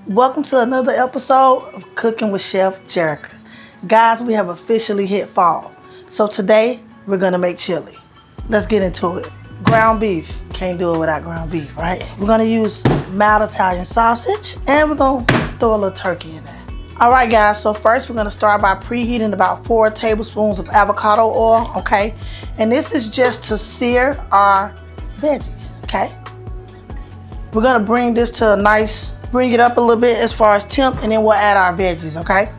Welcome to another episode of Cooking with Chef Jerica. Guys, we have officially hit fall. So today, we're gonna make chili. Let's get into it. Ground beef. Can't do it without ground beef, right? We're gonna use mild Italian sausage, and we're gonna throw a little turkey in there. All right, guys, so first we're gonna start by preheating about 4 tablespoons of avocado oil, okay? And this is just to sear our veggies, okay? We're gonna bring this to a nice, bring it up a little bit as far as temp, and then we'll add our veggies, okay?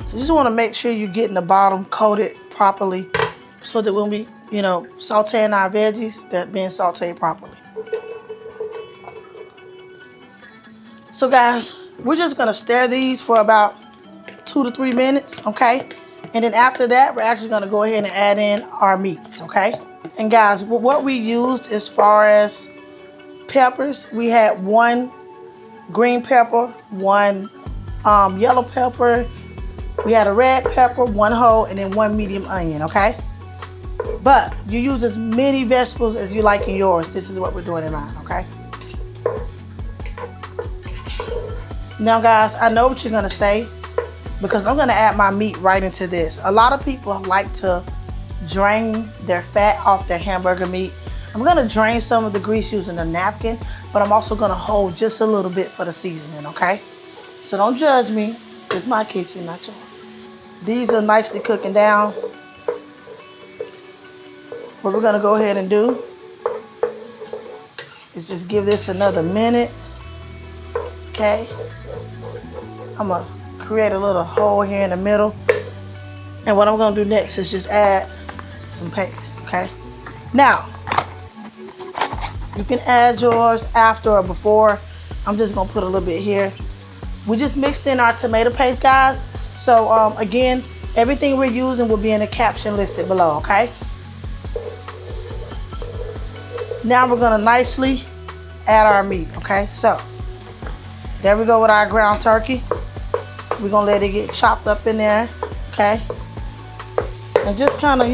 So you just wanna make sure you're getting the bottom coated properly so that when we, sauteing our veggies, they're being sauteed properly. So guys, we're just gonna stir these for about 2 to 3 minutes, okay? And then after that, we're actually gonna go ahead and add in our meats, okay? And guys, what we used as far as peppers, we had 1 green pepper, 1 yellow pepper, we had a red pepper, 1 whole, and then 1 medium onion, okay? But you use as many vegetables as you like in yours. This is what we're doing in mine, okay? Now guys, I know what you're gonna say, because I'm gonna add my meat right into this. A lot of people like to drain their fat off their hamburger meat. I'm gonna drain some of the grease using a napkin, but I'm also gonna hold just a little bit for the seasoning, okay? So don't judge me. It's my kitchen, not yours. These are nicely cooking down. What we're gonna go ahead and do is just give this another minute, okay? I'm gonna create a little hole here in the middle. And what I'm gonna do next is just add some paste, okay? Now, you can add yours after or before. I'm just gonna put a little bit here. We just mixed in our tomato paste, guys. So again, everything we're using will be in the caption listed below, okay? Now we're gonna nicely add our meat, okay? So, there we go with our ground turkey. We're gonna let it get chopped up in there, okay? And just kind of,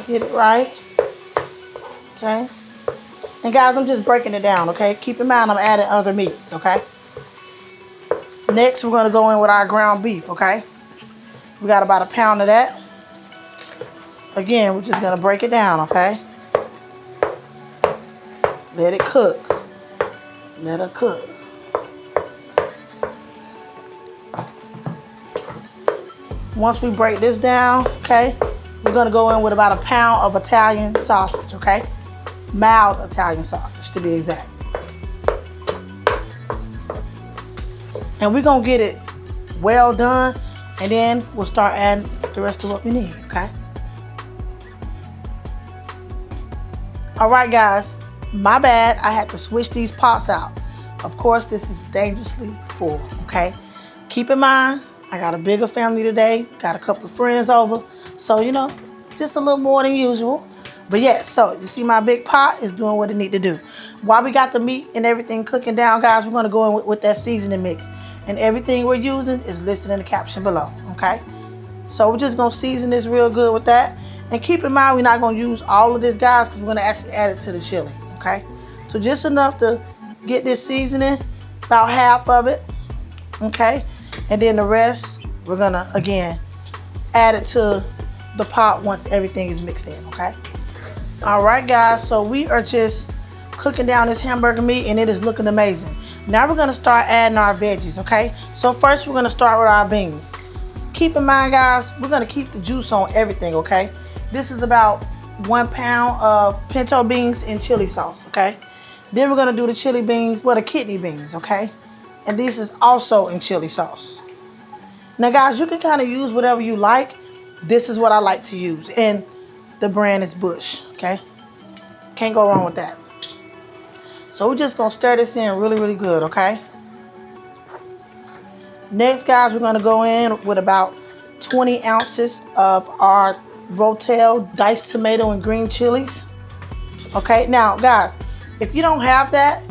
get it right, okay? And guys, I'm just breaking it down, okay? Keep in mind I'm adding other meats, okay? Next, we're gonna go in with our ground beef, okay? We got about 1 pound of that. Again, we're just gonna break it down, okay? Let it cook. Let it cook. Once we break this down, okay, we're gonna go in with about 1 pound of Italian sausage, okay? Mild Italian sausage, to be exact. And we're gonna get it well done, and then we'll start adding the rest of what we need, okay? All right, guys, my bad, I had to switch these pots out. Of course, this is dangerously full, okay? Keep in mind, I got a bigger family today, got a couple of friends over, so, just a little more than usual. But yeah, so you see my big pot is doing what it need to do. While we got the meat and everything cooking down, guys, we're gonna go in with that seasoning mix. And everything we're using is listed in the caption below, okay? So we're just gonna season this real good with that. And keep in mind, we're not gonna use all of this, guys, because we're gonna actually add it to the chili, okay? So just enough to get this seasoning, about half of it, okay? And then the rest, we're gonna, again, add it to the pot once everything is mixed in, okay? All right, guys, so we are just cooking down this hamburger meat, and it is looking amazing. Now we're gonna start adding our veggies, okay? So first we're gonna start with our beans. Keep in mind, guys, we're gonna keep the juice on everything, okay? This is about 1 pound of pinto beans in chili sauce, okay? Then we're gonna do the chili beans, the kidney beans, okay? And this is also in chili sauce. Now guys, you can kind of use whatever you like. This is what I like to use, and the brand is Bush, okay? Can't go wrong with that. So we're just gonna stir this in really, really good, okay? Next, guys, we're gonna go in with about 20 ounces of our Rotel diced tomato and green chilies. Okay, now guys, if you don't have that,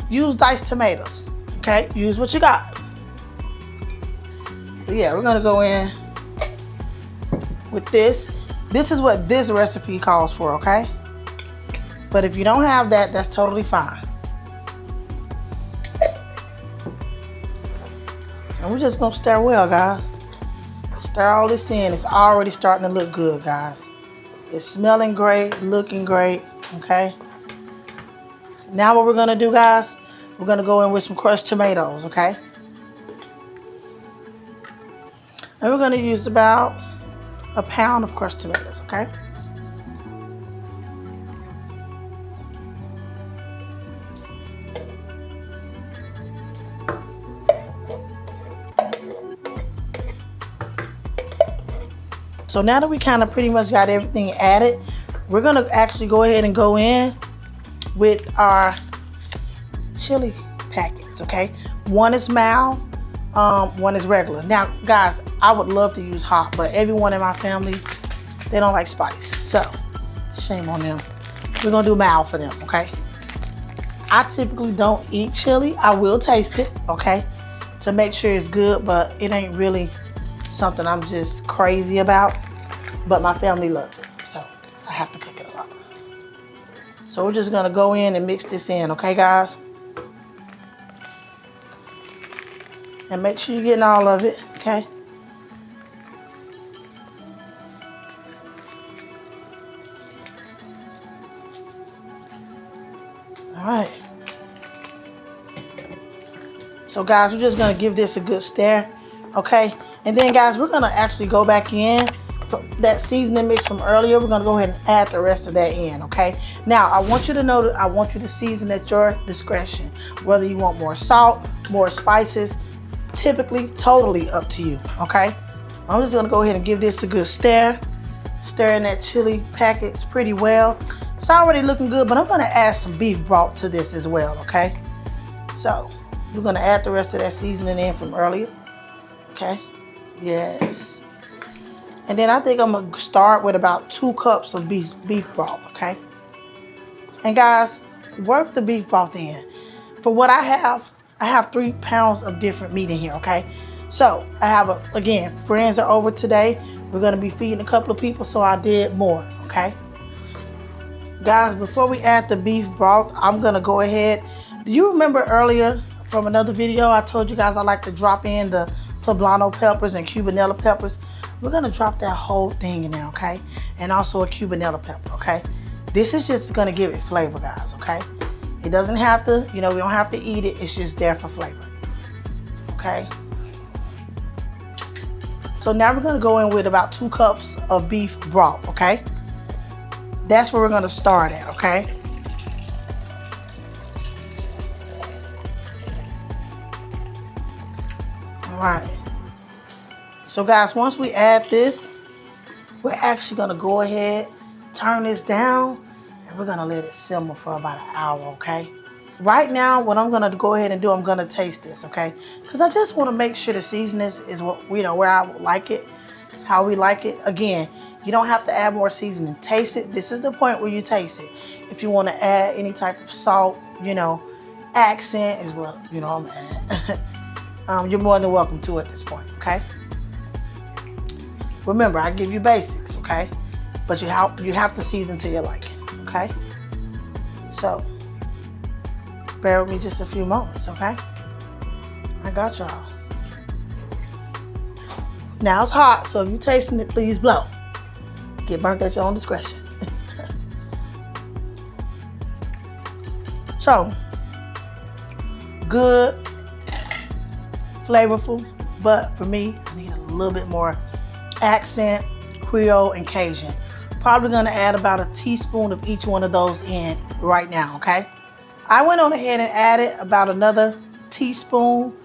use diced tomatoes, okay? Use what you got. But yeah, we're gonna go in with this. This is what this recipe calls for, okay? But if you don't have that, that's totally fine. And we're just gonna stir well, guys. Stir all this in. It's already starting to look good, guys. It's smelling great, looking great, okay? Now what we're gonna do, guys, we're gonna go in with some crushed tomatoes, okay? And we're gonna use about a pound of crushed tomatoes, okay? So now that we kind of pretty much got everything added, we're gonna actually go ahead and go in with our chili packets, okay? One is mild, one is regular. Now, guys, I would love to use hot, but everyone in my family, they don't like spice. So, shame on them. We're gonna do mild for them, okay? I typically don't eat chili. I will taste it, okay? To make sure it's good, but it ain't really something I'm just crazy about. But my family loves it, so I have to cook it a lot. So we're just gonna go in and mix this in, okay, guys? And make sure you're getting all of it, okay? All right. So guys, we're just gonna give this a good stir, okay? And then guys, we're gonna actually go back in from that seasoning mix from earlier. We're gonna go ahead and add the rest of that in, okay? Now, I want you to know that I want you to season at your discretion. Whether you want more salt, more spices, typically totally up to you, okay? I'm just gonna go ahead and give this a good stir. Stirring that chili packets pretty well. It's already looking good, but I'm gonna add some beef broth to this as well, okay? So, we're gonna add the rest of that seasoning in from earlier, okay? Yes. And then I think I'm gonna start with about 2 cups of beef broth, okay? And guys, work the beef broth in. For what I have 3 pounds of different meat in here, okay? So I have, again, friends are over today. We're gonna be feeding a couple of people, so I did more, okay? Guys, before we add the beef broth, I'm gonna go ahead. Do you remember earlier from another video, I told you guys I like to drop in the poblano peppers and cubanella peppers? We're gonna drop that whole thing in there, okay? And also a cubanella pepper, okay? This is just gonna give it flavor, guys, okay? It doesn't have to, we don't have to eat it. It's just there for flavor, okay? So now we're gonna go in with about 2 cups of beef broth, okay? That's where we're gonna start at, okay? All right. So guys, once we add this, we're actually gonna go ahead, turn this down, and we're gonna let it simmer for about an hour, okay? Right now, what I'm gonna go ahead and do, I'm gonna taste this, okay? Because I just wanna make sure the seasoning is what, where I like it, how we like it. Again, you don't have to add more seasoning. Taste it. This is the point where you taste it. If you wanna add any type of salt, accent is what, I'm gonna add. You're more than welcome to at this point, okay? Remember, I give you basics, okay? But you have to season to your liking, okay? So, bear with me just a few moments, okay? I got y'all. Now it's hot, so if you're tasting it, please blow. Get burnt at your own discretion. So, good, flavorful, but for me, I need a little bit more accent, Creole, and Cajun. Probably gonna add about a teaspoon of each one of those in right now, okay? I went on ahead and added about another teaspoon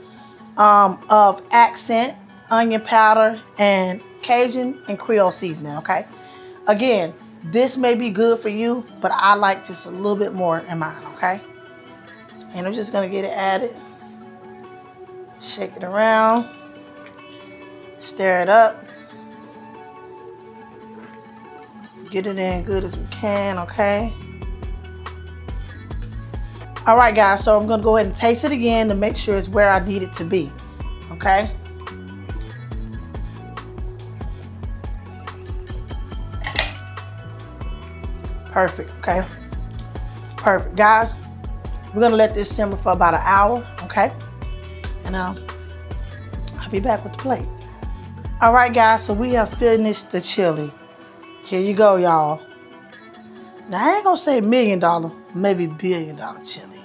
of accent, onion powder, and Cajun and Creole seasoning, okay? Again, this may be good for you, but I like just a little bit more in mine, okay? And I'm just gonna get it added. Shake it around, stir it up. Get it in good as we can, okay? All right, guys, so I'm gonna go ahead and taste it again to make sure it's where I need it to be, okay? Perfect, okay? Perfect, guys. We're gonna let this simmer for about an hour, okay? And be back with the plate. All right, guys, so we have finished the chili. Here you go, y'all. Now, I ain't gonna say $1 million, maybe $1 billion chili.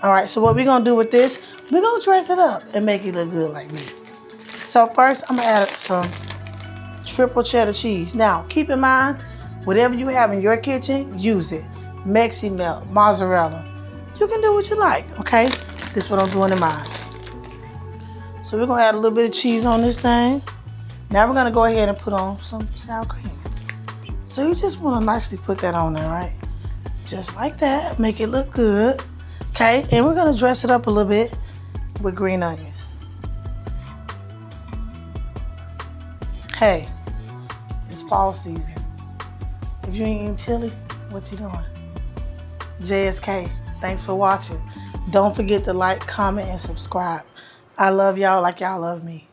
All right, so what we're gonna do with this, we're gonna dress it up and make it look good like me. So first, I'm gonna add some triple cheddar cheese. Now, keep in mind, whatever you have in your kitchen, use it. Mexi melt, mozzarella. You can do what you like, okay? This is what I'm doing in mine. So we're gonna add a little bit of cheese on this thing. Now we're gonna go ahead and put on some sour cream. So you just wanna nicely put that on there, right? Just like that, make it look good. Okay, and we're gonna dress it up a little bit with green onions. Hey, it's fall season. If you ain't eating chili, what you doing? JSK, thanks for watching. Don't forget to like, comment, and subscribe. I love y'all like y'all love me.